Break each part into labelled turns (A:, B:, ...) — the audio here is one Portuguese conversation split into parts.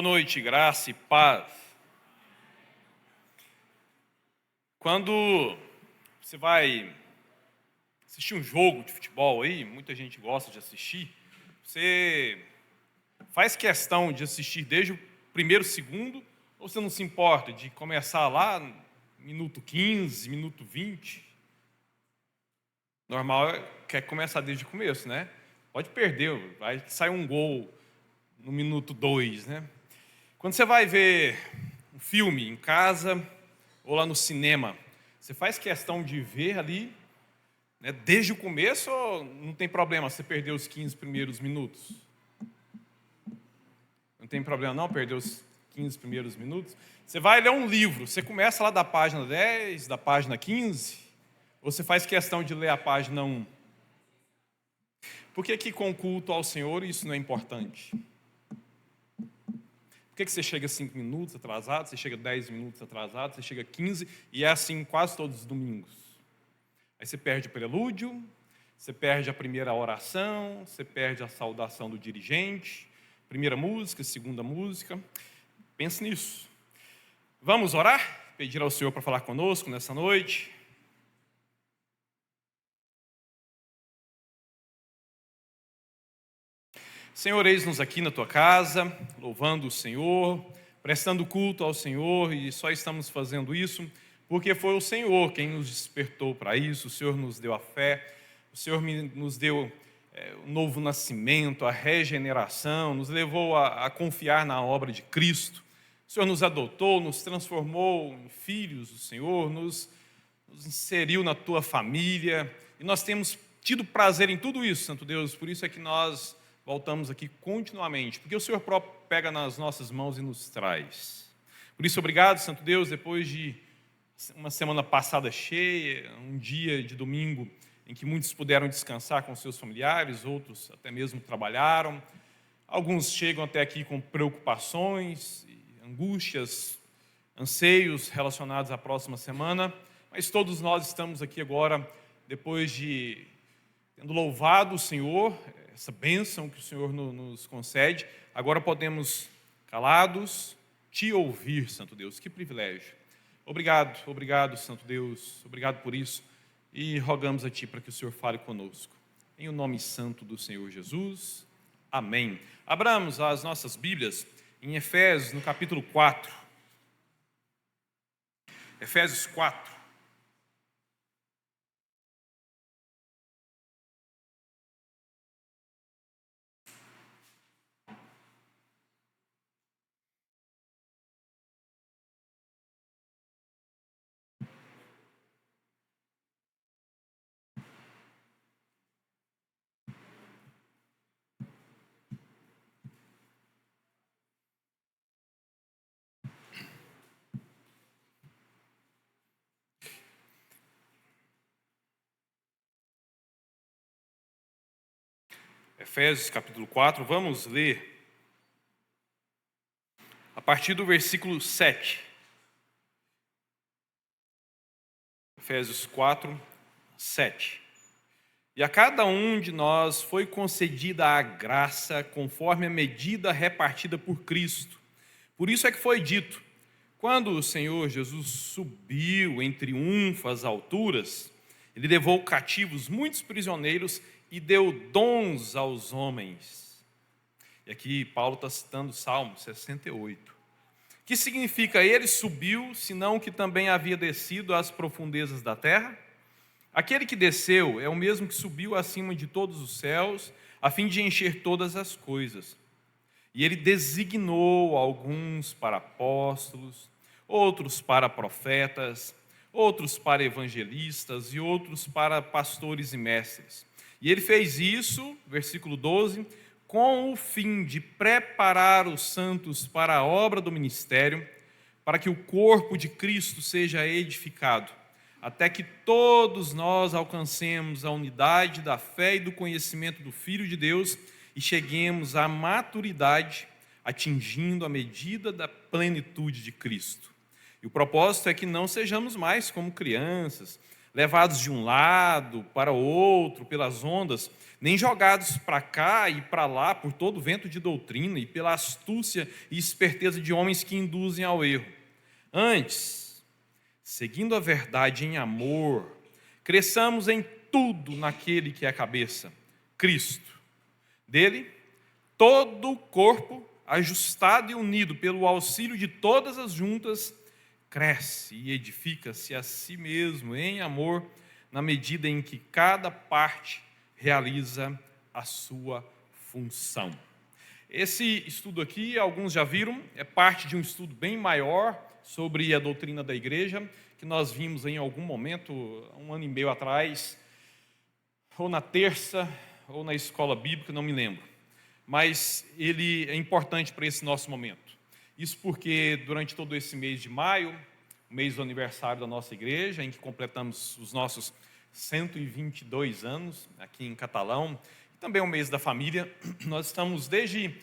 A: Boa noite, graça e paz. Quando você vai assistir um jogo de futebol aí, muita gente gosta de assistir, você faz questão de assistir desde o primeiro segundo, ou você não se importa de começar lá no minuto 15, minuto 20? Normal é começar desde o começo, né? Pode perder, vai sair um gol no minuto 2, né? Quando você vai ver um filme em casa ou lá no cinema, você faz questão de ver ali, né, desde o começo, ou não tem problema você perder os 15 primeiros minutos? Não tem problema não perder os 15 primeiros minutos? Você vai ler um livro, você começa lá da página 10, da página 15, ou você faz questão de ler a página 1? Por que com o culto ao Senhor isso não é importante? Por que você chega 5 minutos atrasado, você chega 10 minutos atrasado, você chega 15, e é assim quase todos os domingos? Aí você perde o prelúdio, você perde a primeira oração, você perde a saudação do dirigente, primeira música, segunda música. Pense nisso. Vamos orar? Pedir ao Senhor para falar conosco nessa noite. Senhor, eis-nos aqui na Tua casa, louvando o Senhor, prestando culto ao Senhor, e só estamos fazendo isso porque foi o Senhor quem nos despertou para isso. O Senhor nos deu a fé, o Senhor nos deu o novo nascimento, a regeneração, nos levou a confiar na obra de Cristo. O Senhor nos adotou, nos transformou em filhos do Senhor, nos inseriu na Tua família, e nós temos tido prazer em tudo isso, Santo Deus. Por isso é que nós voltamos aqui continuamente, porque o Senhor próprio pega nas nossas mãos e nos traz. Por isso, obrigado, Santo Deus, depois de uma semana passada cheia, um dia de domingo em que muitos puderam descansar com seus familiares, outros até mesmo trabalharam. Alguns chegam até aqui com preocupações, angústias, anseios relacionados à próxima semana, mas todos nós estamos aqui agora, depois de tendo louvado o Senhor, essa bênção que o Senhor nos concede, agora podemos, calados, Te ouvir, Santo Deus. Que privilégio. Obrigado, Santo Deus, obrigado por isso, e rogamos a Ti para que o Senhor fale conosco. Em o nome santo do Senhor Jesus, amém. Abramos as nossas Bíblias em Efésios, no capítulo 4. Efésios 4. Efésios capítulo 4, vamos ler a partir do versículo 7. Efésios 4, 7. E a cada um de nós foi concedida a graça conforme a medida repartida por Cristo. Por isso é que foi dito: quando o Senhor Jesus subiu em triunfo às alturas, Ele levou cativos muitos prisioneiros e deu dons aos homens. E aqui Paulo está citando o Salmo 68. Que significa: Ele subiu, senão que também havia descido às profundezas da terra? Aquele que desceu é o mesmo que subiu acima de todos os céus, a fim de encher todas as coisas. E Ele designou alguns para apóstolos, outros para profetas, outros para evangelistas e outros para pastores e mestres. E Ele fez isso, versículo 12, com o fim de preparar os santos para a obra do ministério, para que o corpo de Cristo seja edificado, até que todos nós alcancemos a unidade da fé e do conhecimento do Filho de Deus e cheguemos à maturidade, atingindo a medida da plenitude de Cristo. E o propósito é que não sejamos mais como crianças, levados de um lado para outro pelas ondas, nem jogados para cá e para lá por todo o vento de doutrina e pela astúcia e esperteza de homens que induzem ao erro. Antes, seguindo a verdade em amor, cresçamos em tudo naquele que é a cabeça, Cristo. Dele, todo o corpo, ajustado e unido pelo auxílio de todas as juntas, cresce e edifica-se a si mesmo em amor, na medida em que cada parte realiza a sua função. Esse estudo aqui, alguns já viram, é parte de um estudo bem maior sobre a doutrina da igreja, que nós vimos em algum momento, 1 ano e meio atrás, ou na terça, ou na escola bíblica, não me lembro. Mas ele é importante para esse nosso momento. Isso porque durante todo esse mês de maio, o mês do aniversário da nossa igreja, em que completamos os nossos 122 anos aqui em Catalão, e também o mês da família, nós estamos desde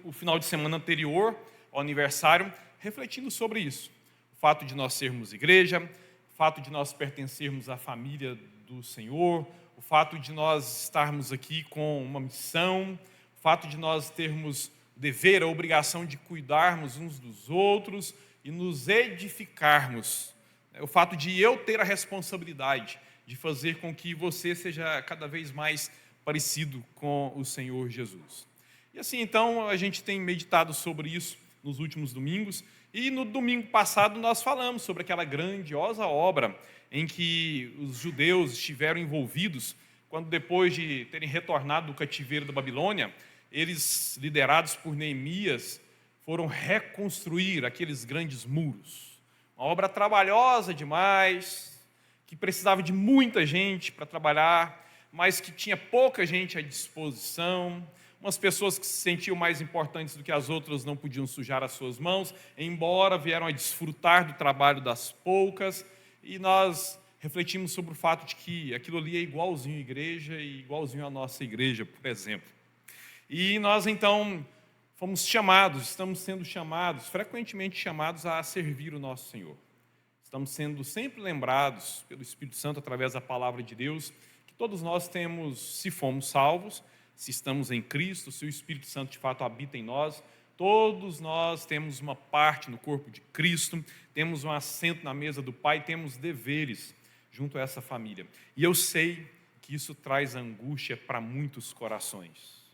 A: o final de semana anterior ao aniversário, refletindo sobre isso. O fato de nós sermos igreja, o fato de nós pertencermos à família do Senhor, o fato de nós estarmos aqui com uma missão, o fato de nós termos o dever, a obrigação de cuidarmos uns dos outros e nos edificarmos. O fato de eu ter a responsabilidade de fazer com que você seja cada vez mais parecido com o Senhor Jesus. E assim, então, a gente tem meditado sobre isso nos últimos domingos, e no domingo passado nós falamos sobre aquela grandiosa obra em que os judeus estiveram envolvidos, quando depois de terem retornado do cativeiro da Babilônia, eles, liderados por Neemias, foram reconstruir aqueles grandes muros. Uma obra trabalhosa demais, que precisava de muita gente para trabalhar, mas que tinha pouca gente à disposição. Umas pessoas que se sentiam mais importantes do que as outras não podiam sujar as suas mãos, embora vieram a desfrutar do trabalho das poucas. E nós refletimos sobre o fato de que aquilo ali é igualzinho à igreja e igualzinho à nossa igreja, por exemplo. E nós, então, fomos chamados, estamos sendo chamados, frequentemente chamados a servir o nosso Senhor. Estamos sendo sempre lembrados pelo Espírito Santo, através da palavra de Deus, que todos nós temos, se fomos salvos, se estamos em Cristo, se o Espírito Santo de fato habita em nós, todos nós temos uma parte no corpo de Cristo, temos um assento na mesa do Pai, temos deveres junto a essa família. E eu sei que isso traz angústia para muitos corações,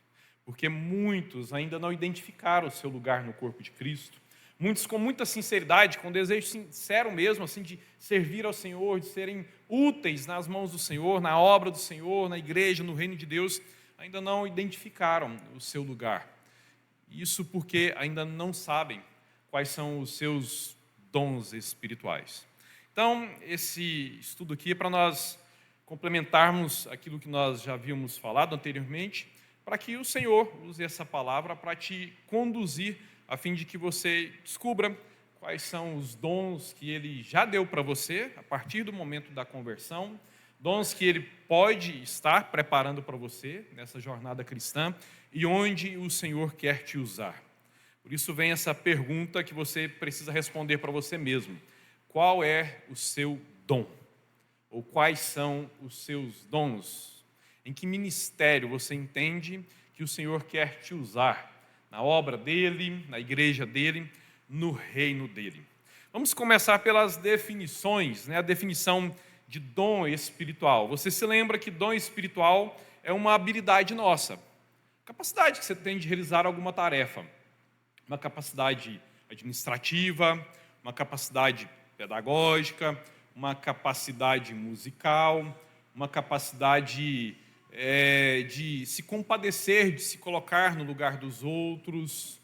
A: porque muitos ainda não identificaram o seu lugar no corpo de Cristo, muitos com muita sinceridade, com desejo sincero mesmo, assim, de servir ao Senhor, de serem úteis nas mãos do Senhor, na obra do Senhor, na igreja, no reino de Deus, ainda não identificaram o seu lugar. Isso porque ainda não sabem quais são os seus dons espirituais. Então, esse estudo aqui é para nós complementarmos aquilo que nós já havíamos falado anteriormente, para que o Senhor use essa palavra para te conduzir, a fim de que você descubra quais são os dons que Ele já deu para você, a partir do momento da conversão, dons que Ele pode estar preparando para você nessa jornada cristã e onde o Senhor quer te usar. Por isso vem essa pergunta que você precisa responder para você mesmo. Qual é o seu dom? Ou quais são os seus dons? Em que ministério você entende que o Senhor quer te usar? Na obra dEle, na igreja dEle, no reino dEle. Vamos começar pelas definições, a definição de dom espiritual. Você se lembra que dom espiritual é uma habilidade nossa, capacidade que você tem de realizar alguma tarefa, uma capacidade administrativa, uma capacidade pedagógica, uma capacidade musical, uma capacidade de se compadecer, de se colocar no lugar dos outros.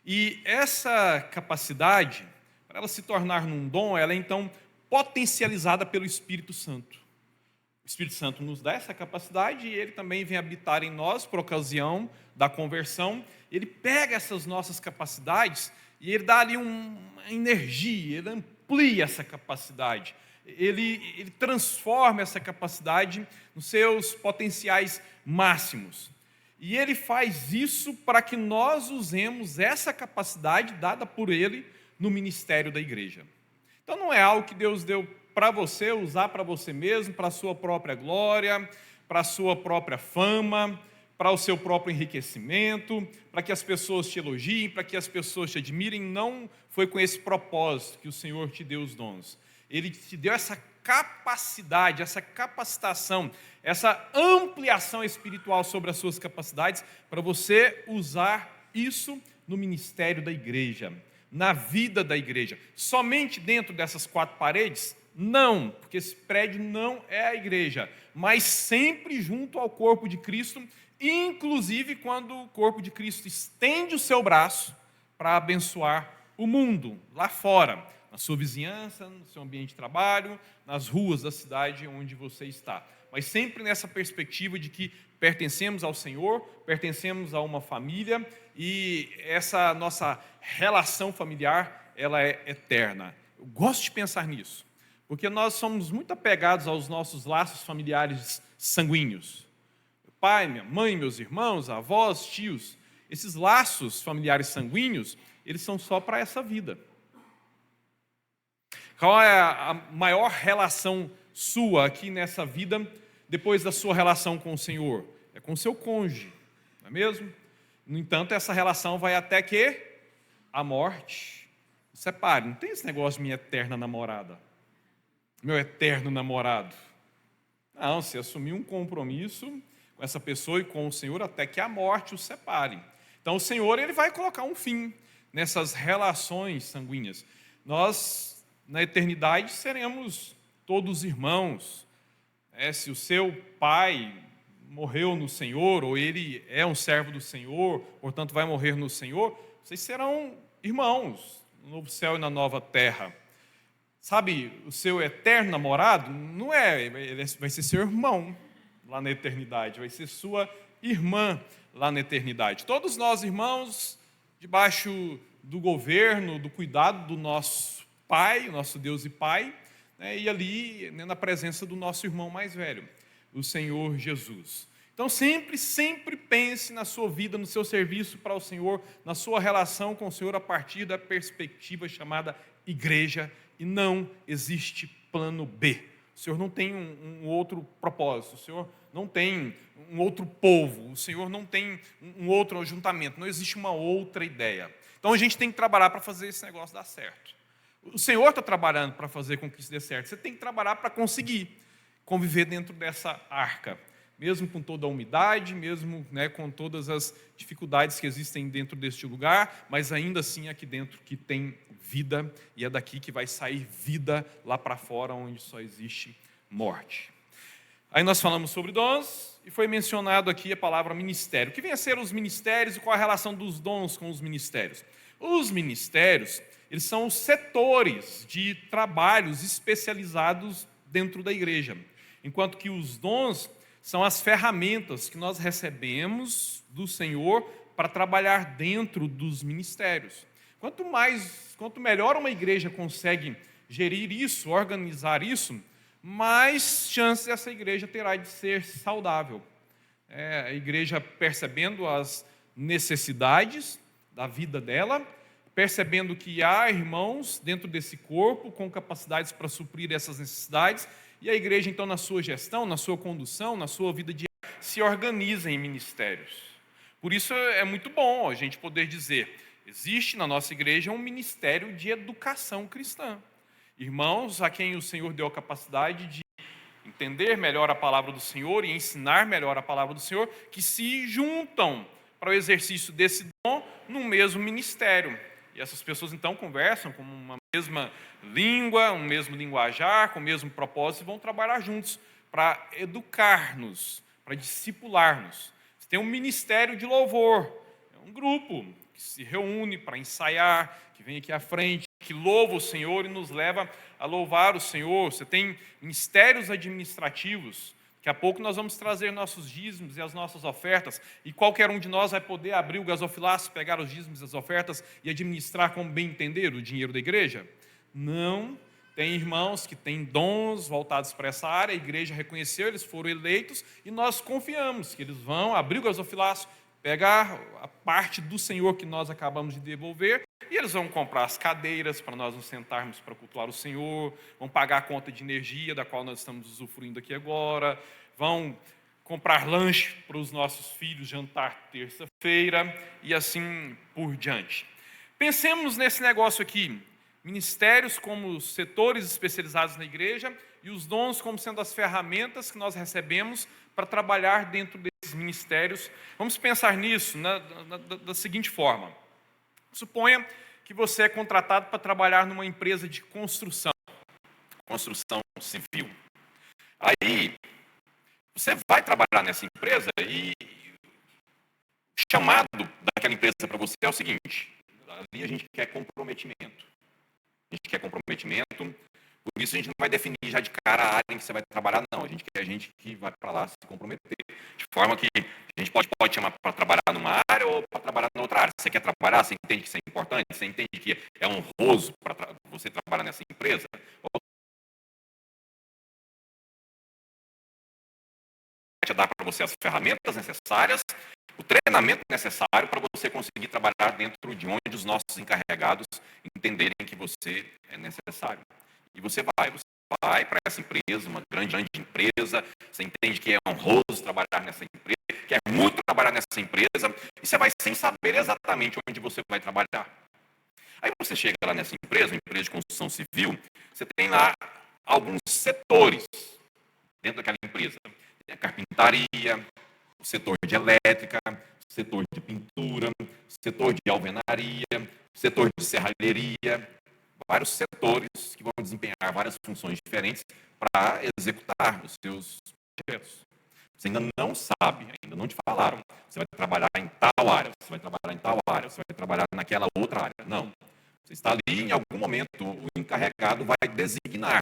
A: E essa capacidade, para ela se tornar num dom, ela é então potencializada pelo Espírito Santo. O Espírito Santo nos dá essa capacidade e ele também vem habitar em nós por ocasião da conversão. Ele pega essas nossas capacidades e ele dá ali uma energia, ele amplia essa capacidade. Ele transforma essa capacidade nos seus potenciais máximos. E ele faz isso para que nós usemos essa capacidade dada por ele no ministério da igreja. Então não é algo que Deus deu para você, usar para você mesmo, para a sua própria glória, para a sua própria fama, para o seu próprio enriquecimento, para que as pessoas te elogiem, para que as pessoas te admirem. Não foi com esse propósito que o Senhor te deu os dons. Ele te deu essa capacidade, essa capacitação, essa ampliação espiritual sobre as suas capacidades, para você usar isso no ministério da igreja, na vida da igreja. Somente dentro dessas 4 paredes? Não, porque esse prédio não é a igreja, mas sempre junto ao corpo de Cristo, inclusive quando o corpo de Cristo estende o seu braço para abençoar o mundo lá fora, na sua vizinhança, no seu ambiente de trabalho, nas ruas da cidade onde você está. Mas sempre nessa perspectiva de que pertencemos ao Senhor, pertencemos a uma família e essa nossa relação familiar, ela é eterna. Eu gosto de pensar nisso, porque nós somos muito apegados aos nossos laços familiares sanguíneos. Meu pai, minha mãe, meus irmãos, avós, tios, esses laços familiares sanguíneos, eles são só para essa vida. Qual é a maior relação sua aqui nessa vida, depois da sua relação com o Senhor? É com o seu cônjuge, não é mesmo? No entanto, essa relação vai até que a morte separe. Não tem esse negócio de minha eterna namorada, meu eterno namorado. Não, você assumiu um compromisso com essa pessoa e com o Senhor até que a morte os separe. Então, o Senhor, ele vai colocar um fim nessas relações sanguíneas. Nós, na eternidade, seremos todos irmãos. Se o seu pai morreu no Senhor, ou ele é um servo do Senhor, portanto vai morrer no Senhor, vocês serão irmãos no novo céu e na nova terra. Sabe, o seu eterno namorado não ele vai ser seu irmão lá na eternidade, vai ser sua irmã lá na eternidade. Todos nós, irmãos, debaixo do governo, do cuidado do nosso Pai, o nosso Deus e Pai, né, e ali, né, na presença do nosso irmão mais velho, o Senhor Jesus. Então, sempre pense na sua vida, no seu serviço para o Senhor, na sua relação com o Senhor a partir da perspectiva chamada igreja, e não existe plano B. O Senhor não tem um outro propósito, o Senhor não tem um outro povo, o Senhor não tem um outro ajuntamento, não existe uma outra ideia. Então, a gente tem que trabalhar para fazer esse negócio dar certo. O Senhor está trabalhando para fazer com que isso dê certo. Você tem que trabalhar para conseguir conviver dentro dessa arca, mesmo com toda a umidade, mesmo, né, com todas as dificuldades que existem dentro deste lugar, mas ainda assim aqui dentro que tem vida, e é daqui que vai sair vida lá para fora, onde só existe morte. Aí nós falamos sobre dons, e foi mencionado aqui a palavra ministério. O que vem a ser os ministérios e qual a relação dos dons com os ministérios? Os ministérios, eles são os setores de trabalhos especializados dentro da igreja, enquanto que os dons são as ferramentas que nós recebemos do Senhor para trabalhar dentro dos ministérios. Quanto melhor uma igreja consegue gerir isso, organizar isso, mais chances essa igreja terá de ser saudável. A igreja percebendo as necessidades da vida dela, percebendo que há irmãos dentro desse corpo com capacidades para suprir essas necessidades, e a igreja, então, na sua gestão, na sua condução, na sua vida diária, se organiza em ministérios. Por isso é muito bom a gente poder dizer, existe na nossa igreja um ministério de educação cristã. Irmãos a quem o Senhor deu a capacidade de entender melhor a palavra do Senhor e ensinar melhor a palavra do Senhor, que se juntam para o exercício desse dom no mesmo ministério. E essas pessoas, então, conversam com uma mesma língua, um mesmo linguajar, com o mesmo propósito, e vão trabalhar juntos para educar-nos, para discipular-nos. Você tem um ministério de louvor, é um grupo que se reúne para ensaiar, que vem aqui à frente, que louva o Senhor e nos leva a louvar o Senhor. Você tem ministérios administrativos. Daqui a pouco nós vamos trazer nossos dízimos e as nossas ofertas, e qualquer um de nós vai poder abrir o gasofilaço, pegar os dízimos e as ofertas e administrar como bem entender o dinheiro da igreja? Não. Tem irmãos que têm dons voltados para essa área, a igreja reconheceu, eles foram eleitos, e nós confiamos que eles vão abrir o gasofilaço, pegar a parte do Senhor que nós acabamos de devolver e eles vão comprar as cadeiras para nós nos sentarmos para cultuar o Senhor, vão pagar a conta de energia da qual nós estamos usufruindo aqui agora, vão comprar lanche para os nossos filhos jantar terça-feira e assim por diante. Pensemos nesse negócio aqui, ministérios como setores especializados na igreja e os dons como sendo as ferramentas que nós recebemos para trabalhar dentro desses ministérios. Vamos pensar nisso da seguinte forma. Suponha que você é contratado para trabalhar numa empresa de construção civil. Aí, você vai trabalhar nessa empresa e o chamado daquela empresa para você é o seguinte: ali a gente quer comprometimento. Por isso a gente não vai definir já de cara a área em que você vai trabalhar, não. A gente quer gente que vai para lá se comprometer. De forma que a gente pode chamar para trabalhar numa área ou para trabalhar em outra área. Você quer trabalhar, você entende que isso é importante, você entende que é honroso para você trabalhar nessa empresa, ou te dar para você as ferramentas necessárias, o treinamento necessário para você conseguir trabalhar dentro de onde os nossos encarregados entenderem que você é necessário. E você vai para essa empresa, uma grande empresa, você entende que é honroso trabalhar nessa empresa, que é muito trabalhar nessa empresa, e você vai sem saber exatamente onde você vai trabalhar. Aí você chega lá nessa empresa, uma empresa de construção civil, você tem lá alguns setores dentro daquela empresa. Tem a carpintaria, o setor de elétrica, o setor de pintura, o setor de alvenaria, o setor de serralheria, vários setores que vão desempenhar várias funções diferentes para executar os seus projetos. Você ainda não sabe, ainda não te falaram, você vai trabalhar em tal área, você vai trabalhar em tal área, você vai trabalhar naquela outra área. Não. Você está ali, em algum momento, o encarregado vai designar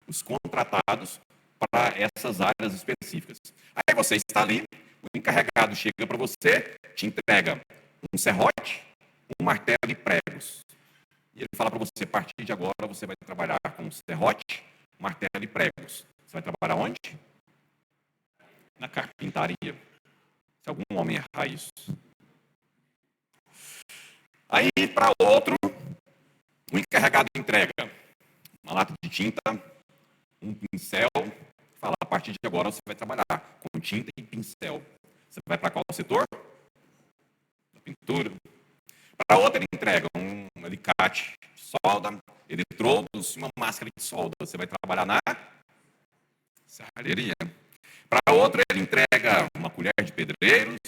A: os contratados para essas áreas específicas. Aí você está ali, o encarregado chega para você, te entrega um serrote, um martelo e pregos. E ele fala para você: a partir de agora você vai trabalhar com serrote, martelo e pregos. Você vai trabalhar onde? Na carpintaria. Se algum homem errar isso. Aí, para outro, o encarregado entrega uma lata de tinta, um pincel, fala: a partir de agora você vai trabalhar com tinta e pincel. Você vai para qual setor? Da pintura. Para outra, ele entrega um alicate de solda, eletrodos e uma máscara de solda. Você vai trabalhar na serralheria. Para outra, ele entrega uma colher de pedreiros,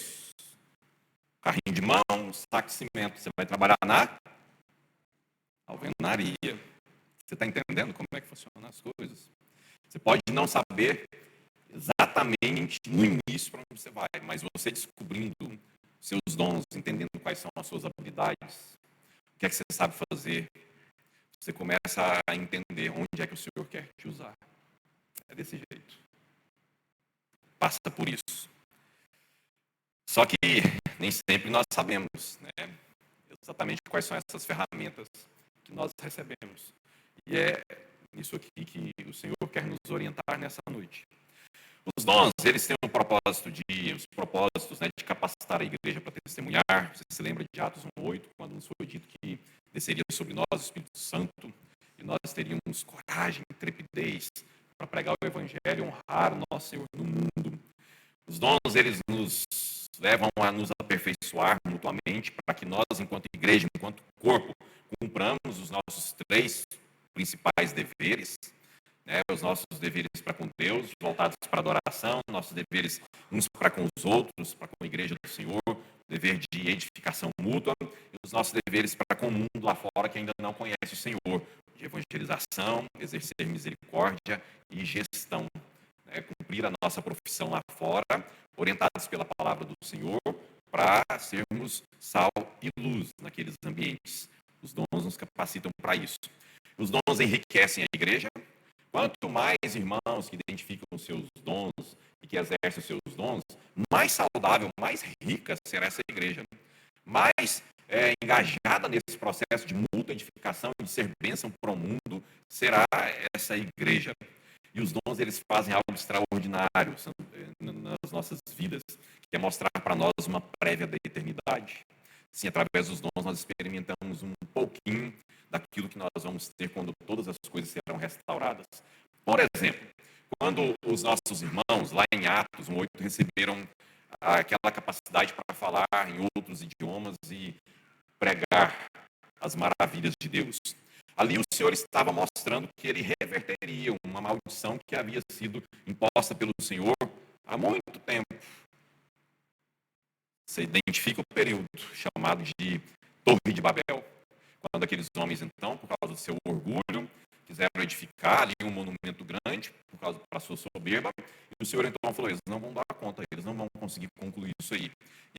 A: carrinho de mão, saco de cimento. Você vai trabalhar na alvenaria. Você está entendendo como é que funcionam as coisas? Você pode não saber exatamente no início para onde você vai, mas você descobrindo seus dons, entendendo quais são as suas habilidades, o que é que você sabe fazer, você começa a entender onde é que o Senhor quer te usar. É desse jeito. Passa por isso. Só que nem sempre nós sabemos, né, exatamente quais são essas ferramentas que nós recebemos. E é isso aqui que o Senhor quer nos orientar nessa noite. Os dons, eles têm os propósitos, né, de capacitar a igreja para testemunhar. Você se lembra de Atos 1:8, quando nos foi dito que desceria sobre nós o Espírito Santo e nós teríamos coragem, trepidez para pregar o Evangelho, honrar o nosso Senhor no mundo. Os dons, eles nos levam a nos aperfeiçoar mutuamente para que nós, enquanto igreja, enquanto corpo, cumpramos os nossos 3 principais deveres, né, os nossos deveres para com Deus, voltados para a adoração, nossos deveres uns para com os outros, para com a igreja do Senhor, dever de edificação mútua, e os nossos deveres para com o mundo lá fora que ainda não conhece o Senhor, de evangelização, exercer misericórdia e gestão, né, cumprir a nossa profissão lá fora, orientados pela palavra do Senhor, para sermos sal e luz naqueles ambientes. Os dons nos capacitam para isso. Os dons enriquecem a igreja. Quanto mais irmãos que identificam os seus dons e que exercem os seus dons, mais saudável, mais rica será essa igreja. Mais engajada nesse processo de mútua edificação, de ser bênção para o mundo, será essa igreja. E os dons, eles fazem algo extraordinário nas nossas vidas, que é mostrar para nós uma prévia da eternidade.
B: Sim, através dos dons nós experimentamos um pouquinho daquilo que nós vamos ter quando todas as coisas serão restauradas. Por exemplo, quando os nossos irmãos, lá em Atos 1:8, receberam aquela capacidade para falar em outros idiomas e pregar as maravilhas de Deus. Ali o Senhor estava mostrando que ele reverteria uma maldição que havia sido imposta pelo Senhor há muito tempo. Você identifica o período chamado de Torre de Babel, quando aqueles homens, então, por causa do seu orgulho, quiseram edificar ali um monumento grande, por causa da sua soberba, e o Senhor então falou, eles não vão dar conta, eles não vão conseguir concluir isso aí.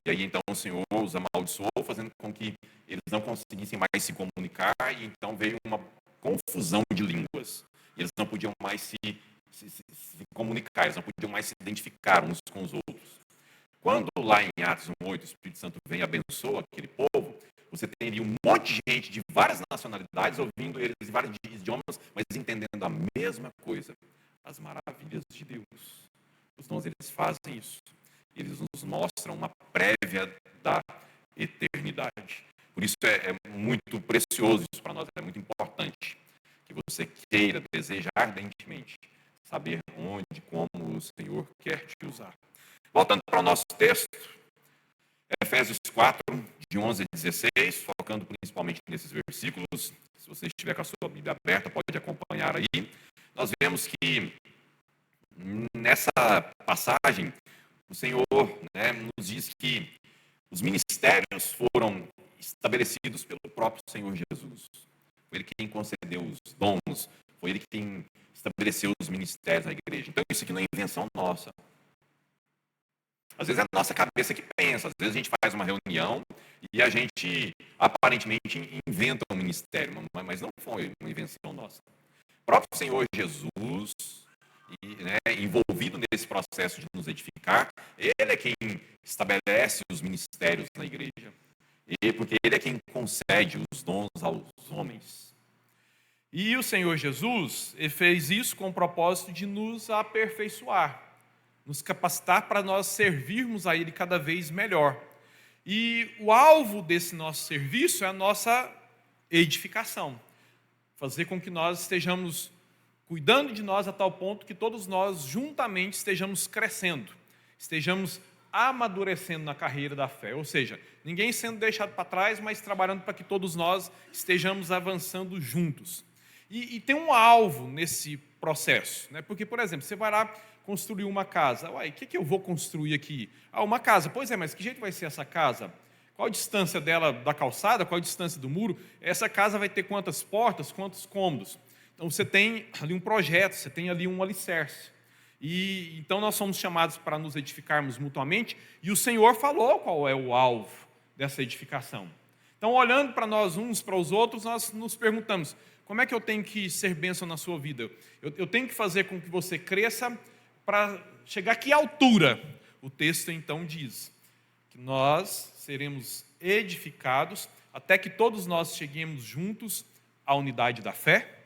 B: E aí então o Senhor os amaldiçoou, fazendo com que eles não conseguissem mais se comunicar, e então veio uma confusão de línguas. E eles não podiam mais se comunicar, eles não podiam mais se identificar uns com os outros. Quando lá em Atos 1:8 o Espírito Santo vem e abençoa aquele povo, você teria um monte de gente de várias nacionalidades ouvindo eles em vários idiomas, mas entendendo a mesma coisa, as maravilhas de Deus. Os dons, eles fazem isso. Eles nos mostram uma prévia da eternidade. Por isso é muito precioso isso para nós, é muito importante que você queira, desejar ardentemente saber onde, como o Senhor quer te usar. Voltando para o nosso texto, Efésios 4, de 11 a 16, focando principalmente nesses versículos. Se você estiver com a sua Bíblia aberta, pode acompanhar aí. Nós vemos que nessa passagem, o Senhor, nos diz que os ministérios foram estabelecidos pelo próprio Senhor Jesus. Foi Ele quem concedeu os dons, foi Ele quem estabeleceu os ministérios na igreja. Então isso aqui não é invenção nossa. Às vezes é a nossa cabeça que pensa, às vezes a gente faz uma reunião e a gente aparentemente inventa um ministério, mas não foi uma invenção nossa. O próprio Senhor Jesus, envolvido nesse processo de nos edificar, Ele é quem estabelece os ministérios na igreja, porque Ele é quem concede os dons aos homens.
A: E o Senhor Jesus, ele fez isso com o propósito de nos aperfeiçoar, nos capacitar para nós servirmos a Ele cada vez melhor. E o alvo desse nosso serviço é a nossa edificação. Fazer com que nós estejamos cuidando de nós a tal ponto que todos nós juntamente estejamos crescendo, estejamos amadurecendo na carreira da fé. Ou seja, ninguém sendo deixado para trás, mas trabalhando para que todos nós estejamos avançando juntos. E tem um alvo nesse processo, né? Porque, por exemplo, você vai lá construir uma casa. Uai, o que eu vou construir aqui? Uma casa. Pois é, mas que jeito vai ser essa casa? Qual a distância dela da calçada? Qual a distância do muro? Essa casa vai ter quantas portas, quantos cômodos? Então, você tem ali um projeto, você tem ali um alicerce. E então, nós somos chamados para nos edificarmos mutuamente, e o Senhor falou qual é o alvo dessa edificação. Então, olhando para nós uns para os outros, nós nos perguntamos, como é que eu tenho que ser bênção na sua vida? Eu tenho que fazer com que você cresça para chegar a que altura? O texto então diz que nós seremos edificados até que todos nós cheguemos juntos à unidade da fé,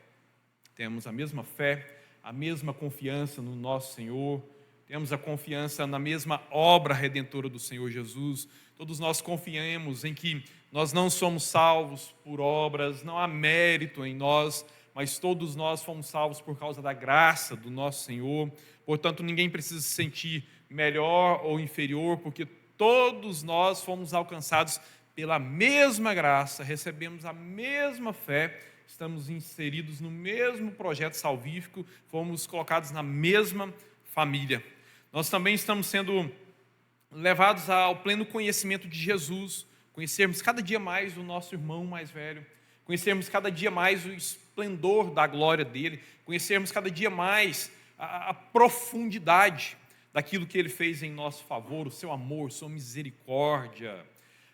A: temos a mesma fé, a mesma confiança no nosso Senhor, temos a confiança na mesma obra redentora do Senhor Jesus, todos nós confiamos em que nós não somos salvos por obras, não há mérito em nós, mas todos nós fomos salvos por causa da graça do nosso Senhor. Portanto, ninguém precisa se sentir melhor ou inferior, porque todos nós fomos alcançados pela mesma graça, recebemos a mesma fé, estamos inseridos no mesmo projeto salvífico, fomos colocados na mesma família. Nós também estamos sendo levados ao pleno conhecimento de Jesus, conhecermos cada dia mais o nosso irmão mais velho, conhecermos cada dia mais o esplendor da glória dele, conhecermos cada dia mais a profundidade daquilo que ele fez em nosso favor, o seu amor, sua misericórdia,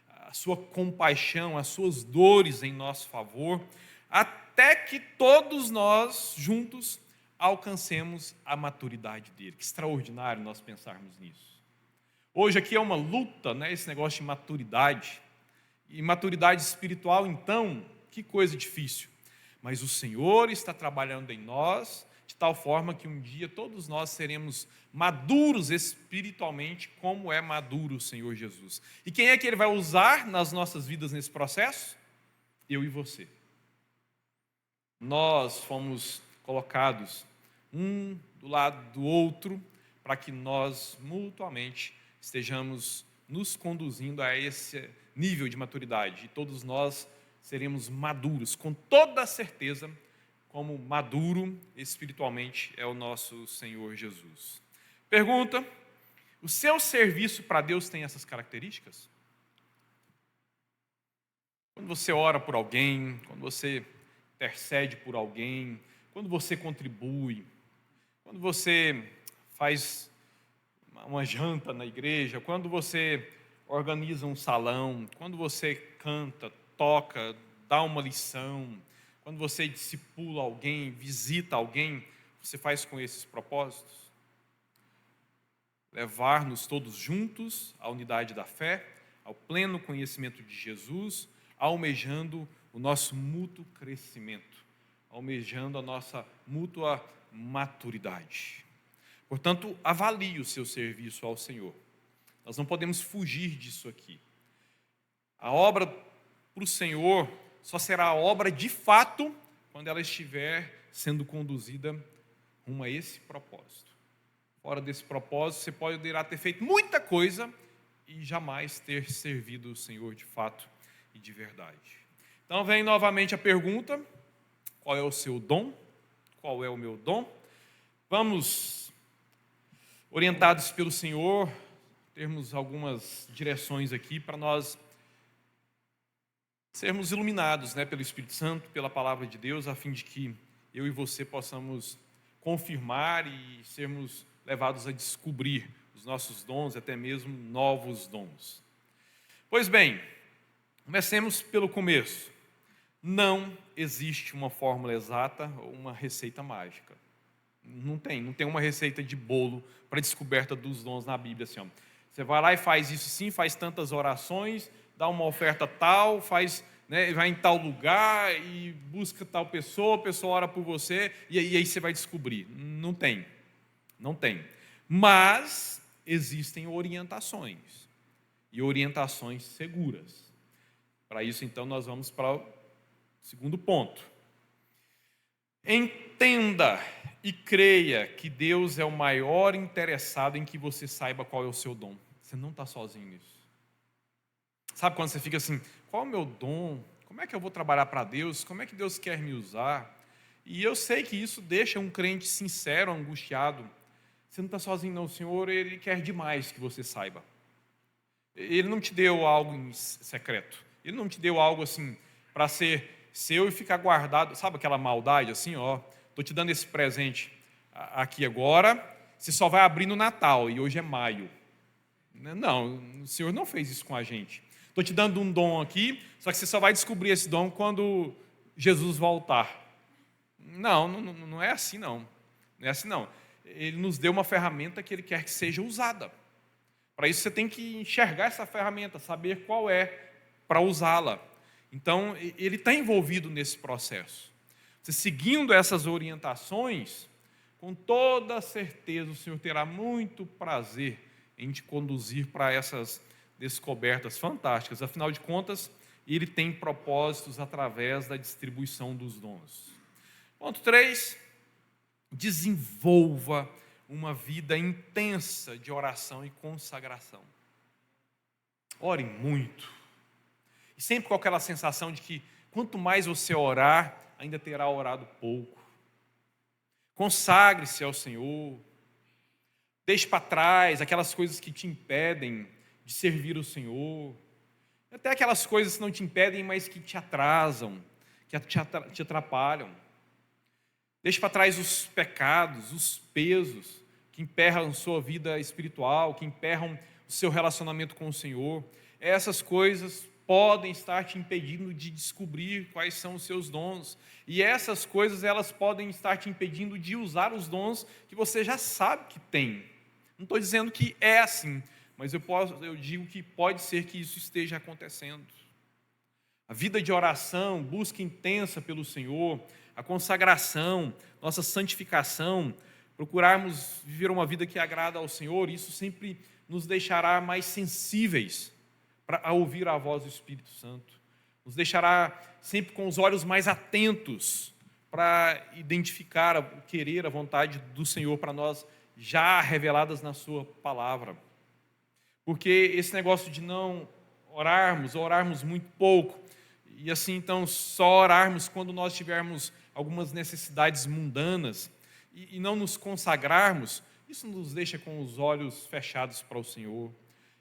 A: a sua compaixão, as suas dores em nosso favor, até que todos nós juntos alcancemos a maturidade dele. Que extraordinário nós pensarmos nisso. Hoje aqui é uma luta, esse negócio de maturidade. E maturidade espiritual, então, que coisa difícil. Mas o Senhor está trabalhando em nós, de tal forma que um dia todos nós seremos maduros espiritualmente, como é maduro o Senhor Jesus. E quem é que Ele vai usar nas nossas vidas nesse processo? Eu e você. Nós fomos colocados um do lado do outro para que nós mutuamente estejamos nos conduzindo a esse nível de maturidade. E todos nós seremos maduros, com toda a certeza, como maduro espiritualmente é o nosso Senhor Jesus. Pergunta: o seu serviço para Deus tem essas características? Quando você ora por alguém, quando você intercede por alguém, quando você contribui, quando você faz uma janta na igreja, quando você organiza um salão, quando você canta, toca, dá uma lição, quando você discipula alguém, visita alguém, você faz com esses propósitos? Levar-nos todos juntos à unidade da fé, ao pleno conhecimento de Jesus, almejando o nosso mútuo crescimento, almejando a nossa mútua maturidade. Portanto, avalie o seu serviço ao Senhor. Nós não podemos fugir disso aqui. A obra para o Senhor só será obra de fato quando ela estiver sendo conduzida rumo a esse propósito. Fora desse propósito, você poderá ter feito muita coisa e jamais ter servido o Senhor de fato e de verdade. Então vem novamente a pergunta: qual é o seu dom? Qual é o meu dom? Vamos, orientados pelo Senhor, termos algumas direções aqui para nós sermos iluminados, pelo Espírito Santo, pela palavra de Deus, a fim de que eu e você possamos confirmar e sermos levados a descobrir os nossos dons, até mesmo novos dons. Pois bem, comecemos pelo começo. Não existe uma fórmula exata ou uma receita mágica. Não tem uma receita de bolo para a descoberta dos dons na Bíblia. Assim, ó. Você vai lá e faz isso sim, faz tantas orações, dá uma oferta tal, vai em tal lugar e busca tal pessoa, a pessoa ora por você e aí você vai descobrir. Não tem. Mas existem orientações, e orientações seguras. Para isso, então, nós vamos para o segundo ponto. Entenda e creia que Deus é o maior interessado em que você saiba qual é o seu dom. Você não está sozinho nisso. Sabe quando você fica assim, qual é o meu dom? Como é que eu vou trabalhar para Deus? Como é que Deus quer me usar? E eu sei que isso deixa um crente sincero, angustiado. Você não está sozinho não, o Senhor, Ele quer demais que você saiba. Ele não te deu algo em secreto. Ele não te deu algo assim para ser seu e ficar guardado. Sabe aquela maldade assim, estou te dando esse presente aqui agora, você só vai abrir no Natal e hoje é maio. Não, o Senhor não fez isso com a gente. Estou te dando um dom aqui, só que você só vai descobrir esse dom quando Jesus voltar. Não é assim não. Não é assim não. Ele nos deu uma ferramenta que Ele quer que seja usada. Para isso você tem que enxergar essa ferramenta, saber qual é para usá-la. Então, Ele está envolvido nesse processo. Você seguindo essas orientações, com toda certeza o Senhor terá muito prazer em te conduzir para essas descobertas fantásticas. Afinal de contas, Ele tem propósitos através da distribuição dos dons. Ponto 3. Desenvolva uma vida intensa de oração e consagração. Ore muito. E sempre com aquela sensação de que quanto mais você orar, ainda terá orado pouco. Consagre-se ao Senhor. Deixe para trás aquelas coisas que te impedem de servir o Senhor. Até aquelas coisas que não te impedem, mas que te atrasam, que te atrapalham. Deixe para trás os pecados, os pesos que emperram a sua vida espiritual, que emperram o seu relacionamento com o Senhor. Essas coisas podem estar te impedindo de descobrir quais são os seus dons. E essas coisas, elas podem estar te impedindo de usar os dons que você já sabe que tem. Não estou dizendo que é assim, mas eu digo que pode ser que isso esteja acontecendo. A vida de oração, busca intensa pelo Senhor, a consagração, nossa santificação, procurarmos viver uma vida que agrada ao Senhor, isso sempre nos deixará mais sensíveis a ouvir a voz do Espírito Santo. Nos deixará sempre com os olhos mais atentos para identificar o querer, a vontade do Senhor para nós, já reveladas na sua palavra. Porque esse negócio de não orarmos, ou orarmos muito pouco, e assim então só orarmos quando nós tivermos algumas necessidades mundanas, e não nos consagrarmos, isso nos deixa com os olhos fechados para o Senhor.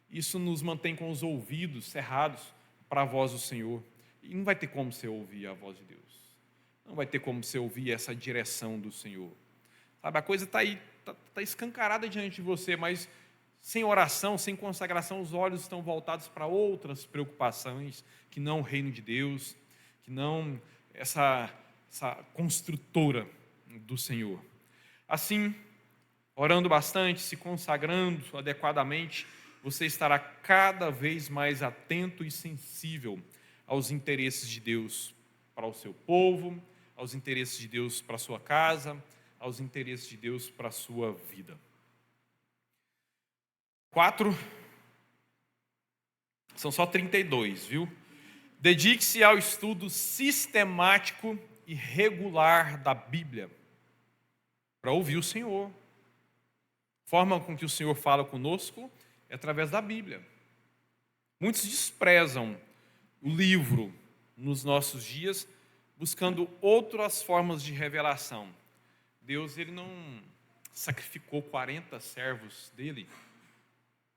A: Isso nos mantém com os ouvidos cerrados para a voz do Senhor. E não vai ter como você ouvir a voz de Deus. Não vai ter como você ouvir essa direção do Senhor. Sabe, a coisa está aí, está escancarada diante de você, mas sem oração, sem consagração, os olhos estão voltados para outras preocupações, que não o reino de Deus, que não essa construtora do Senhor. Assim, orando bastante, se consagrando adequadamente, você estará cada vez mais atento e sensível aos interesses de Deus para o seu povo, aos interesses de Deus para a sua casa, aos interesses de Deus para a sua vida. 4, são só 32, viu? Dedique-se ao estudo sistemático e regular da Bíblia, para ouvir o Senhor. A forma com que o Senhor fala conosco é através da Bíblia. Muitos desprezam o livro nos nossos dias, buscando outras formas de revelação. Deus, ele não sacrificou 40 servos dele,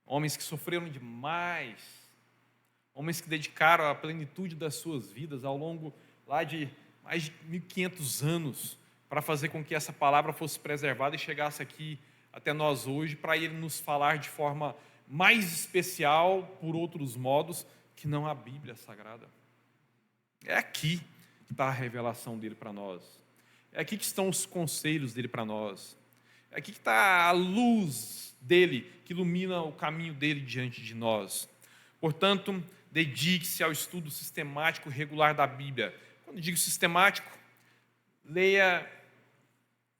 A: homens que sofreram demais, homens que dedicaram a plenitude das suas vidas ao longo lá de mais de 1500 anos para fazer com que essa palavra fosse preservada e chegasse aqui até nós hoje, para ele nos falar de forma mais especial, por outros modos, que não a Bíblia Sagrada. É aqui que está a revelação dele para nós. É aqui que estão os conselhos dele para nós. É aqui que está a luz dele, que ilumina o caminho dele diante de nós. Portanto, dedique-se ao estudo sistemático e regular da Bíblia. Quando digo sistemático, leia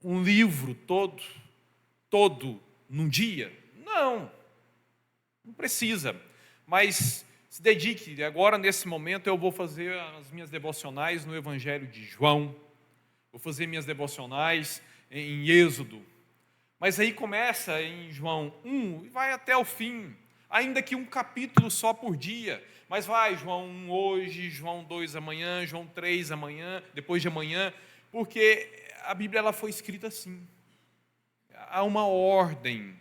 A: um livro todo num dia. Não precisa, mas se dedique. Agora, nesse momento, eu vou fazer as minhas devocionais no Evangelho de João, vou fazer minhas devocionais em Êxodo, mas aí começa em João 1 e vai até o fim, ainda que um capítulo só por dia, mas vai João 1 hoje, João 2 amanhã, João 3 amanhã, depois de amanhã, porque a Bíblia ela foi escrita assim. Há uma ordem,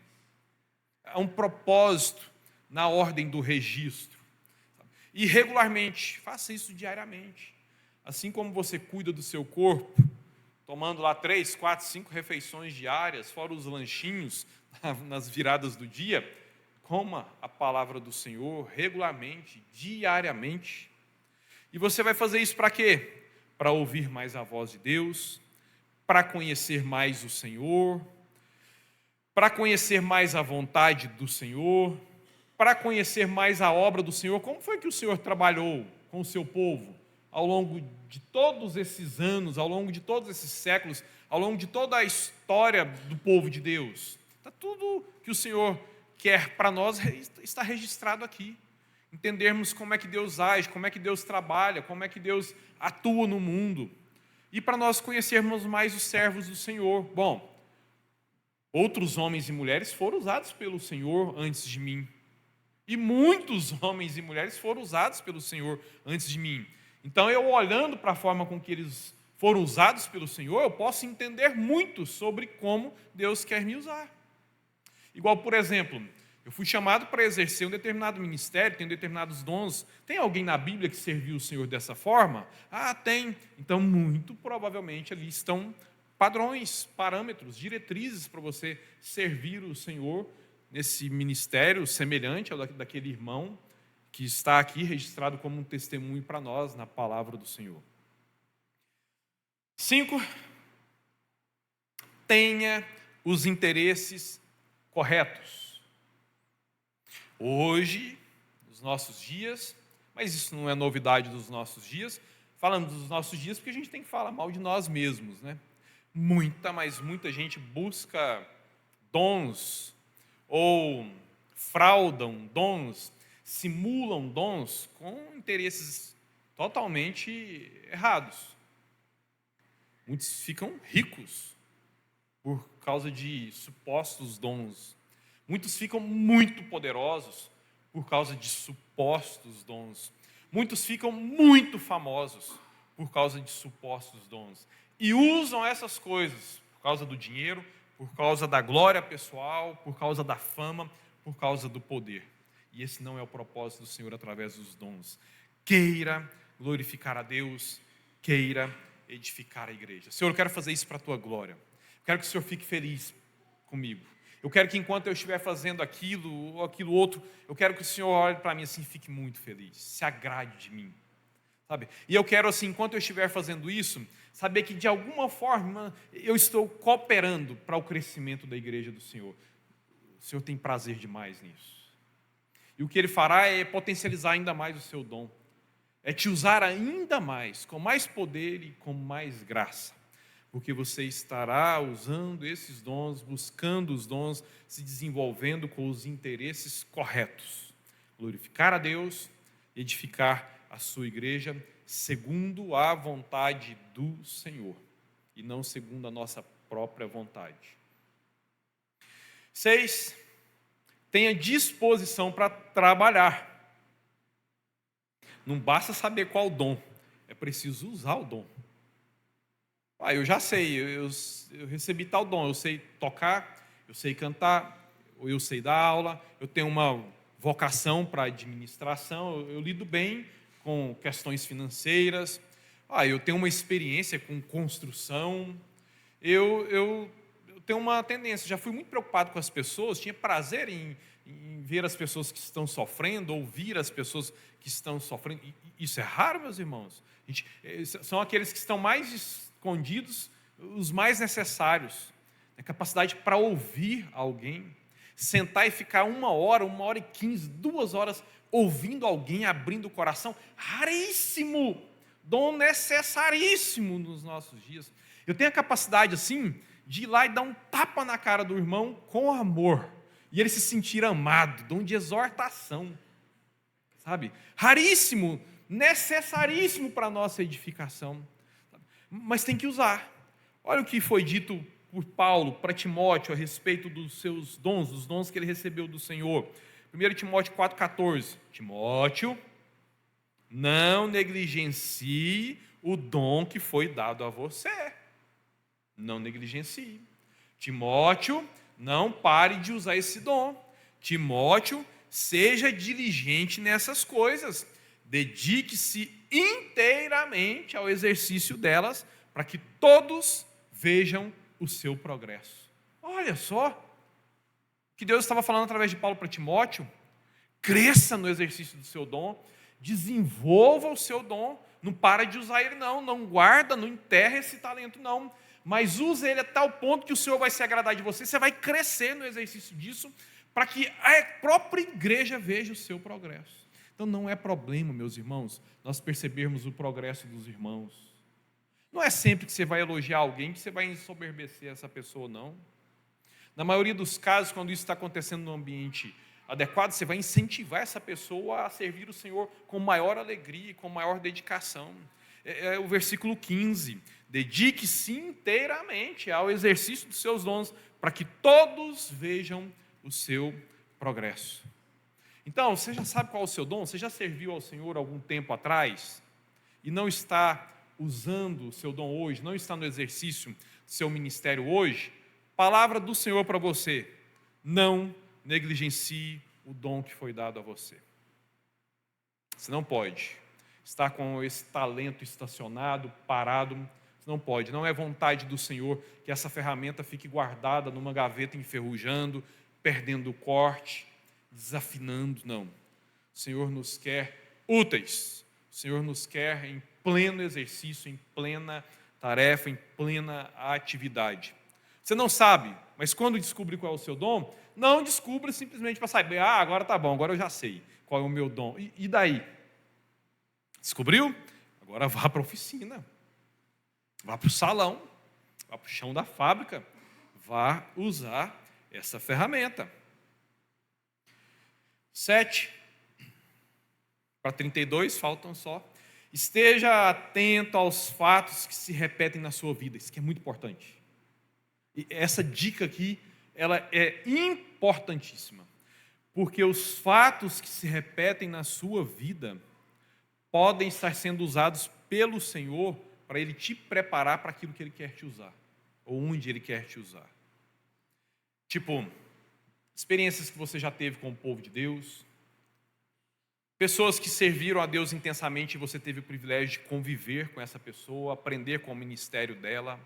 A: há um propósito na ordem do registro. E regularmente, faça isso diariamente. Assim como você cuida do seu corpo, tomando lá 3, 4, 5 refeições diárias, fora os lanchinhos nas viradas do dia, coma a palavra do Senhor regularmente, diariamente. E você vai fazer isso para quê? Para ouvir mais a voz de Deus, para conhecer mais o Senhor, para conhecer mais a vontade do Senhor, para conhecer mais a obra do Senhor. Como foi que o Senhor trabalhou com o seu povo ao longo de todos esses anos, ao longo de todos esses séculos, ao longo de toda a história do povo de Deus? Está tudo que o Senhor quer para nós está registrado aqui. Entendermos como é que Deus age, como é que Deus trabalha, como é que Deus atua no mundo. E para nós conhecermos mais os servos do Senhor. Bom, outros homens e mulheres foram usados pelo Senhor antes de mim. E muitos homens e mulheres foram usados pelo Senhor antes de mim. Então, eu olhando para a forma com que eles foram usados pelo Senhor, eu posso entender muito sobre como Deus quer me usar. Igual, por exemplo, eu fui chamado para exercer um determinado ministério, tenho determinados dons. Tem alguém na Bíblia que serviu o Senhor dessa forma? Ah, tem. Então, muito provavelmente ali estão padrões, parâmetros, diretrizes para você servir o Senhor nesse ministério semelhante ao daquele irmão que está aqui registrado como um testemunho para nós na palavra do Senhor. 5. Tenha os interesses corretos. Hoje, nos nossos dias, mas isso não é novidade dos nossos dias, falando dos nossos dias, porque a gente tem que falar mal de nós mesmos, né? Muita gente busca dons ou fraudam dons, simulam dons com interesses totalmente errados. Muitos ficam ricos por causa de supostos dons. Muitos ficam muito poderosos por causa de supostos dons. Muitos ficam muito famosos por causa de supostos dons. E usam essas coisas por causa do dinheiro, por causa da glória pessoal, por causa da fama, por causa do poder. E esse não é o propósito do Senhor através dos dons. Queira glorificar a Deus, queira edificar a igreja. Senhor, eu quero fazer isso para a tua glória. Eu quero que o Senhor fique feliz comigo. Eu quero que enquanto eu estiver fazendo aquilo ou aquilo outro, eu quero que o Senhor olhe para mim assim e fique muito feliz, se agrade de mim. Sabe? E eu quero assim, enquanto eu estiver fazendo isso, saber que de alguma forma eu estou cooperando para o crescimento da igreja do Senhor. O Senhor tem prazer demais nisso. E o que Ele fará é potencializar ainda mais o seu dom. É te usar ainda mais, com mais poder e com mais graça. Porque você estará usando esses dons, buscando os dons, se desenvolvendo com os interesses corretos. Glorificar a Deus, edificar a sua igreja, segundo a vontade do Senhor, e não segundo a nossa própria vontade. 6, tenha disposição para trabalhar. Não basta saber qual dom, é preciso usar o dom. Eu já sei, eu recebi tal dom, eu sei tocar, eu sei cantar, ou eu sei dar aula, eu tenho uma vocação para administração, eu lido bem com questões financeiras, eu tenho uma experiência com construção, eu tenho uma tendência, já fui muito preocupado com as pessoas, tinha prazer em ver as pessoas que estão sofrendo, ouvir as pessoas que estão sofrendo. Isso é raro, meus irmãos. São aqueles que estão mais escondidos, os mais necessários. A capacidade para ouvir alguém, sentar e ficar 1 hora e 15, 2 horas ouvindo alguém, abrindo o coração, raríssimo, dom necessaríssimo nos nossos dias. Eu tenho a capacidade assim de ir lá e dar um tapa na cara do irmão com amor, e ele se sentir amado, dom de exortação, sabe? Raríssimo, necessaríssimo para a nossa edificação, mas tem que usar. Olha o que foi dito por Paulo para Timóteo a respeito dos seus dons, dos dons que ele recebeu do Senhor. 1 Timóteo 4,14. Timóteo, não negligencie o dom que foi dado a você. Não negligencie. Timóteo, não pare de usar esse dom. Timóteo, seja diligente nessas coisas. Dedique-se inteiramente ao exercício delas, para que todos vejam o seu progresso. Olha só o que Deus estava falando através de Paulo para Timóteo. Cresça no exercício do seu dom, desenvolva o seu dom, não para de usar ele não guarda, não enterra esse talento não, mas use ele a tal ponto que o Senhor vai se agradar de você, você vai crescer no exercício disso, para que a própria igreja veja o seu progresso. Então não é problema, meus irmãos, nós percebermos o progresso dos irmãos. Não é sempre que você vai elogiar alguém que você vai ensoberbecer essa pessoa, não. Na maioria dos casos, quando isso está acontecendo no ambiente adequado, você vai incentivar essa pessoa a servir o Senhor com maior alegria e com maior dedicação. É o versículo 15. Dedique-se inteiramente ao exercício dos seus dons, para que todos vejam o seu progresso. Então, você já sabe qual é o seu dom? Você já serviu ao Senhor algum tempo atrás e não está usando o seu dom hoje, não está no exercício do seu ministério hoje? Palavra do Senhor para você: não negligencie o dom que foi dado a você. Você não pode estar com esse talento estacionado, parado. Você não pode, não é vontade do Senhor que essa ferramenta fique guardada numa gaveta enferrujando, perdendo o corte, desafinando, não. O Senhor nos quer úteis, o Senhor nos quer em pleno exercício, em plena tarefa, em plena atividade. Você não sabe, mas quando descobrir qual é o seu dom, não descubra simplesmente para saber, agora tá bom, agora eu já sei qual é o meu dom. E daí? Descobriu? Agora vá para a oficina, vá para o salão, vá para o chão da fábrica, vá usar essa ferramenta. 7 para 32, faltam só. Esteja atento aos fatos que se repetem na sua vida. Isso que é muito importante. E essa dica aqui, ela é importantíssima. Porque os fatos que se repetem na sua vida podem estar sendo usados pelo Senhor para Ele te preparar para aquilo que Ele quer te usar. Ou onde Ele quer te usar. Tipo, experiências que você já teve com o povo de Deus. Pessoas que serviram a Deus intensamente e você teve o privilégio de conviver com essa pessoa, aprender com o ministério dela.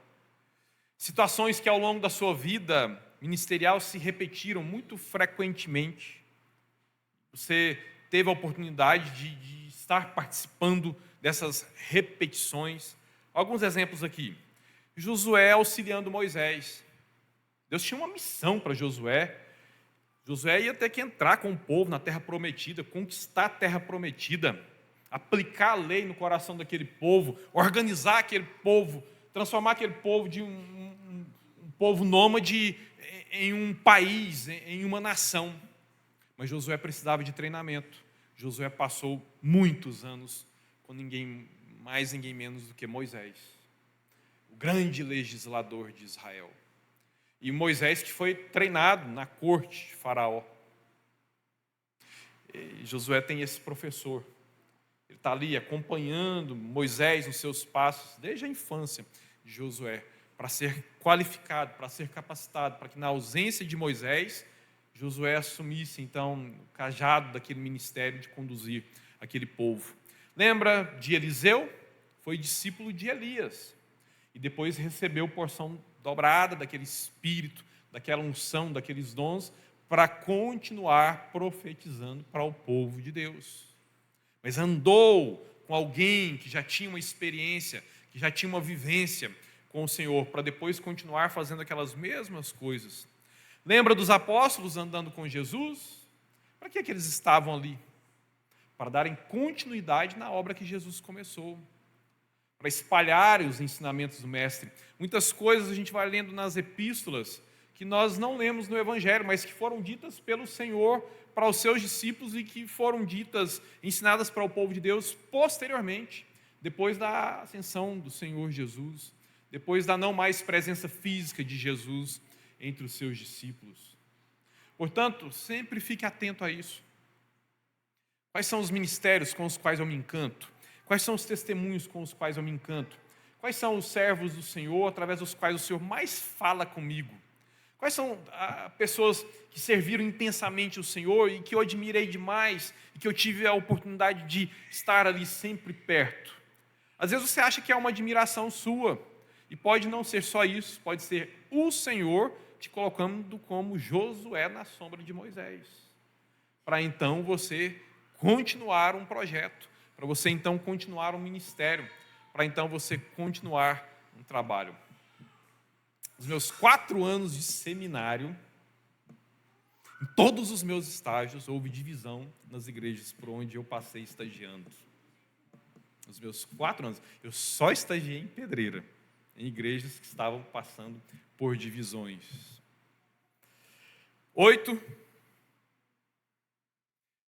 A: Situações que ao longo da sua vida ministerial se repetiram muito frequentemente. Você teve a oportunidade de estar participando dessas repetições. Alguns exemplos aqui. Josué auxiliando Moisés. Deus tinha uma missão para Josué. Josué ia ter que entrar com o povo na terra prometida, conquistar a terra prometida, aplicar a lei no coração daquele povo, organizar aquele povo, transformar aquele povo de um povo nômade em um país, em uma nação. Mas Josué precisava de treinamento. Josué passou muitos anos com ninguém mais, ninguém menos do que Moisés, o grande legislador de Israel. E Moisés que foi treinado na corte de Faraó. E Josué tem esse professor. Ele está ali acompanhando Moisés nos seus passos, desde a infância de Josué, para ser qualificado, para ser capacitado, para que na ausência de Moisés, Josué assumisse então o cajado daquele ministério de conduzir aquele povo. Lembra de Eliseu? Foi discípulo de Elias. E depois recebeu porção dobrada daquele espírito, daquela unção, daqueles dons, para continuar profetizando para o povo de Deus. Mas andou com alguém que já tinha uma experiência, que já tinha uma vivência com o Senhor, para depois continuar fazendo aquelas mesmas coisas. Lembra dos apóstolos andando com Jesus? Para que eles estavam ali? Para darem continuidade na obra que Jesus começou. Para espalhar os ensinamentos do Mestre. Muitas coisas a gente vai lendo nas epístolas que nós não lemos no Evangelho, mas que foram ditas pelo Senhor para os seus discípulos e que foram ditas, ensinadas para o povo de Deus posteriormente, depois da ascensão do Senhor Jesus, depois da não mais presença física de Jesus entre os seus discípulos. Portanto, sempre fique atento a isso. Quais são os ministérios com os quais eu me encanto? Quais são os testemunhos com os quais eu me encanto? Quais são os servos do Senhor, através dos quais o Senhor mais fala comigo? Quais são pessoas que serviram intensamente o Senhor e que eu admirei demais e que eu tive a oportunidade de estar ali sempre perto? Às vezes você acha que é uma admiração sua, e pode não ser só isso, pode ser o Senhor te colocando como Josué na sombra de Moisés, para então você continuar um projeto, para você então continuar um ministério, para então você continuar um trabalho. Nos meus 4 anos de seminário, em todos os meus estágios, houve divisão nas igrejas por onde eu passei estagiando. Nos meus 4 anos, eu só estagiei em Pedreira, em igrejas que estavam passando por divisões. 8.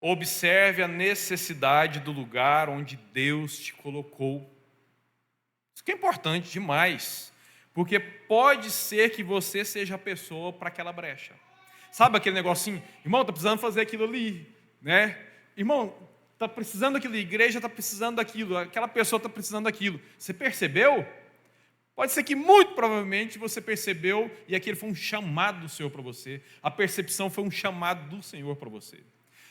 A: Observe a necessidade do lugar onde Deus te colocou. Isso que é importante demais, porque pode ser que você seja a pessoa para aquela brecha. Sabe aquele negocinho? Irmão, está precisando fazer aquilo ali, né? Irmão, está precisando daquilo, a igreja está precisando daquilo, aquela pessoa está precisando daquilo. Você percebeu? Pode ser que muito provavelmente você percebeu e aquele foi um chamado do Senhor para você. A percepção foi um chamado do Senhor para você.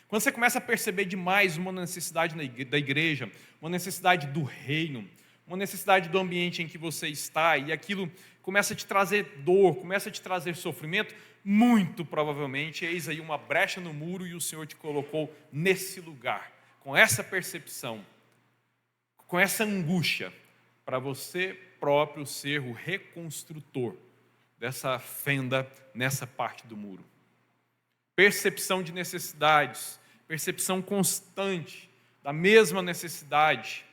A: Quando você começa a perceber demais uma necessidade da igreja, uma necessidade do reino, uma necessidade do ambiente em que você está, e aquilo começa a te trazer dor, começa a te trazer sofrimento, muito provavelmente, eis aí uma brecha no muro e o Senhor te colocou nesse lugar, com essa percepção, com essa angústia, para você próprio ser o reconstrutor dessa fenda nessa parte do muro. Percepção de necessidades, percepção constante da mesma necessidade.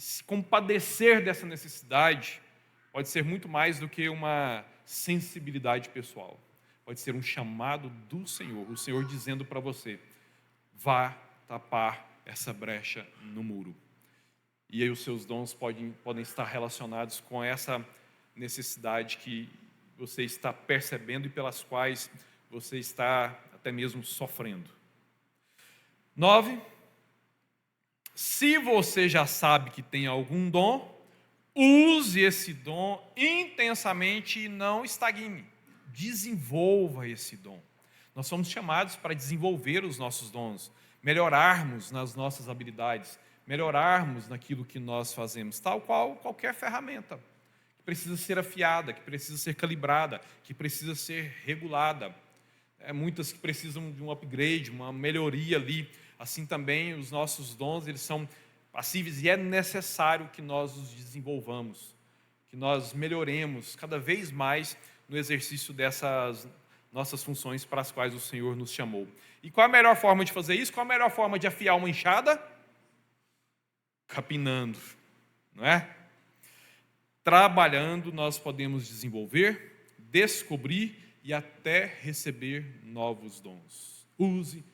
A: se compadecer dessa necessidade pode ser muito mais do que uma sensibilidade pessoal. Pode ser um chamado do Senhor, o Senhor dizendo para você: vá tapar essa brecha no muro. E aí os seus dons podem estar relacionados com essa necessidade que você está percebendo e pelas quais você está até mesmo sofrendo. 9. Se você já sabe que tem algum dom, use esse dom intensamente e não estagne. Desenvolva esse dom. Nós somos chamados para desenvolver os nossos dons, melhorarmos nas nossas habilidades, melhorarmos naquilo que nós fazemos, tal qual qualquer ferramenta, que precisa ser afiada, que precisa ser calibrada, que precisa ser regulada. Muitas que precisam de um upgrade, uma melhoria ali. Assim também os nossos dons, eles são passíveis e é necessário que nós os desenvolvamos, que nós melhoremos cada vez mais no exercício dessas nossas funções para as quais o Senhor nos chamou. E qual a melhor forma de fazer isso? Qual a melhor forma de afiar uma enxada? Capinando, não é? Trabalhando, nós podemos desenvolver, descobrir e até receber novos dons. Use,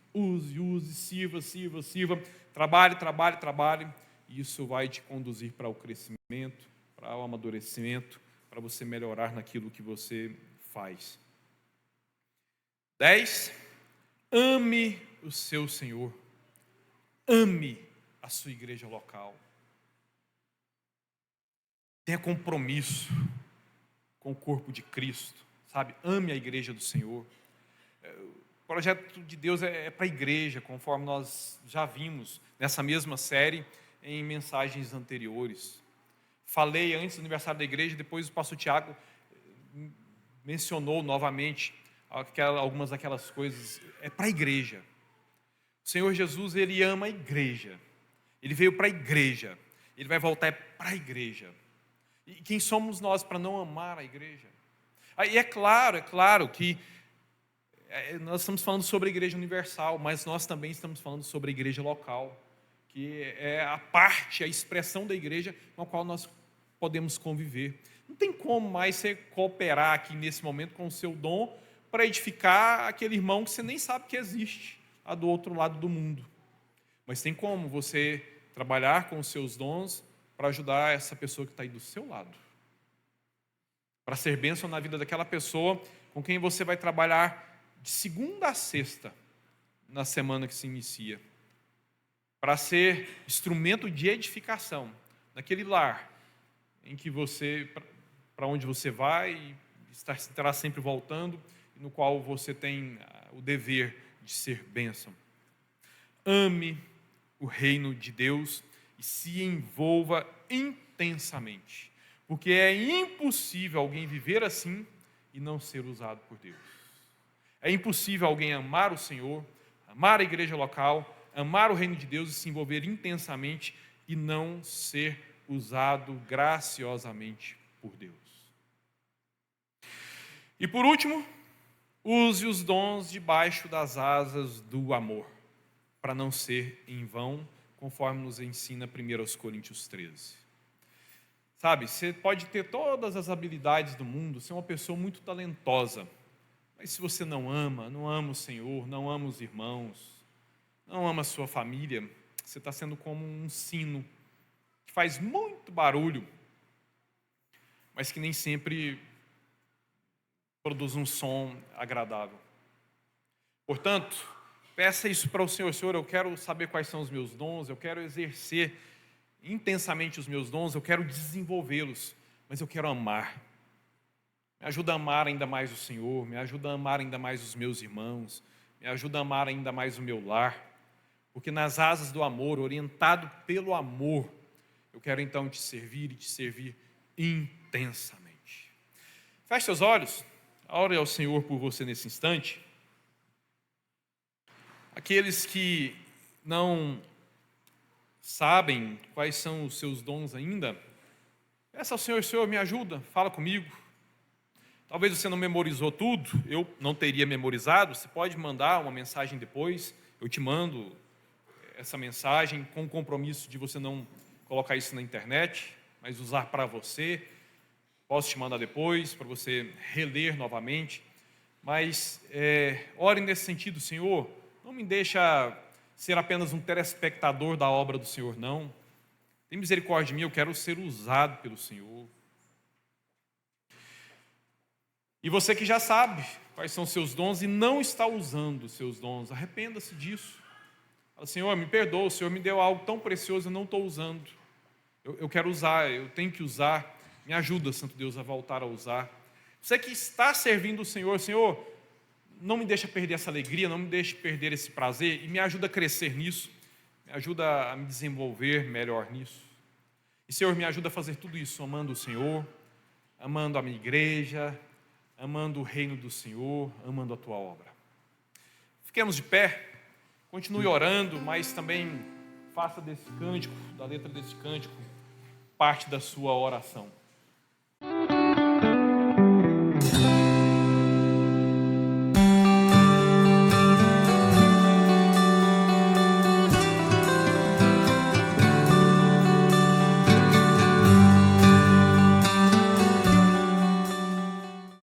A: sirva. Trabalhe. E isso vai te conduzir para o crescimento, para o amadurecimento, para você melhorar naquilo que você faz. 10. Ame o seu Senhor. Ame a sua igreja local. Tenha compromisso com o corpo de Cristo, sabe? Ame a igreja do Senhor. O projeto de Deus é para a igreja, conforme nós já vimos nessa mesma série em mensagens anteriores. Falei antes do aniversário da igreja, depois o pastor Tiago mencionou novamente algumas daquelas coisas. É para a igreja. O Senhor Jesus, Ele ama a igreja. Ele veio para a igreja. Ele vai voltar para a igreja. E quem somos nós para não amar a igreja? E é claro que nós estamos falando sobre a igreja universal, mas nós também estamos falando sobre a igreja local, que é a parte, a expressão da igreja com a qual nós podemos conviver. Não tem como mais você cooperar aqui nesse momento com o seu dom para edificar aquele irmão que você nem sabe que existe, lá do outro lado do mundo. Mas tem como você trabalhar com os seus dons para ajudar essa pessoa que está aí do seu lado, para ser bênção na vida daquela pessoa com quem você vai trabalhar de segunda a sexta, na semana que se inicia, para ser instrumento de edificação naquele lar em que você, para onde você vai e estará sempre voltando, e no qual você tem o dever de ser bênção. Ame o reino de Deus e se envolva intensamente, porque é impossível alguém viver assim e não ser usado por Deus. É impossível alguém amar o Senhor, amar a igreja local, amar o reino de Deus e se envolver intensamente e não ser usado graciosamente por Deus. E por último, use os dons debaixo das asas do amor, para não ser em vão, conforme nos ensina 1 Coríntios 13. Sabe, você pode ter todas as habilidades do mundo, ser uma pessoa muito talentosa, mas se você não ama o Senhor, não ama os irmãos, não ama a sua família, você está sendo como um sino que faz muito barulho, mas que nem sempre produz um som agradável. Portanto, peça isso para o Senhor. Senhor, eu quero saber quais são os meus dons, eu quero exercer intensamente os meus dons, eu quero desenvolvê-los, mas eu quero amar. Me ajuda a amar ainda mais o Senhor, me ajuda a amar ainda mais os meus irmãos, me ajuda a amar ainda mais o meu lar, porque nas asas do amor, orientado pelo amor, eu quero então te servir e te servir intensamente. Feche seus olhos, ore ao Senhor por você nesse instante. Aqueles que não sabem quais são os seus dons ainda, peça ao Senhor: Senhor, me ajuda, fala comigo. Talvez você não memorizou tudo, eu não teria memorizado, você pode mandar uma mensagem depois, eu te mando essa mensagem com o compromisso de você não colocar isso na internet, mas usar para você. Posso te mandar depois, para você reler novamente. Mas ore nesse sentido: Senhor, não me deixa ser apenas um telespectador da obra do Senhor, não. Tem misericórdia de mim, eu quero ser usado pelo Senhor. E você que já sabe quais são os seus dons e não está usando os seus dons, arrependa-se disso. Fala: Senhor, me perdoa, o Senhor me deu algo tão precioso, eu não estou usando. Eu quero usar, eu tenho que usar. Me ajuda, Santo Deus, a voltar a usar. Você que está servindo o Senhor, Senhor, não me deixa perder essa alegria, não me deixe perder esse prazer, e me ajuda a crescer nisso, me ajuda a me desenvolver melhor nisso. E, Senhor, me ajuda a fazer tudo isso, amando o Senhor, amando a minha igreja, amando o reino do Senhor, amando a Tua obra. Fiquemos de pé, continue orando, mas também faça desse cântico, da letra desse cântico, parte da sua oração.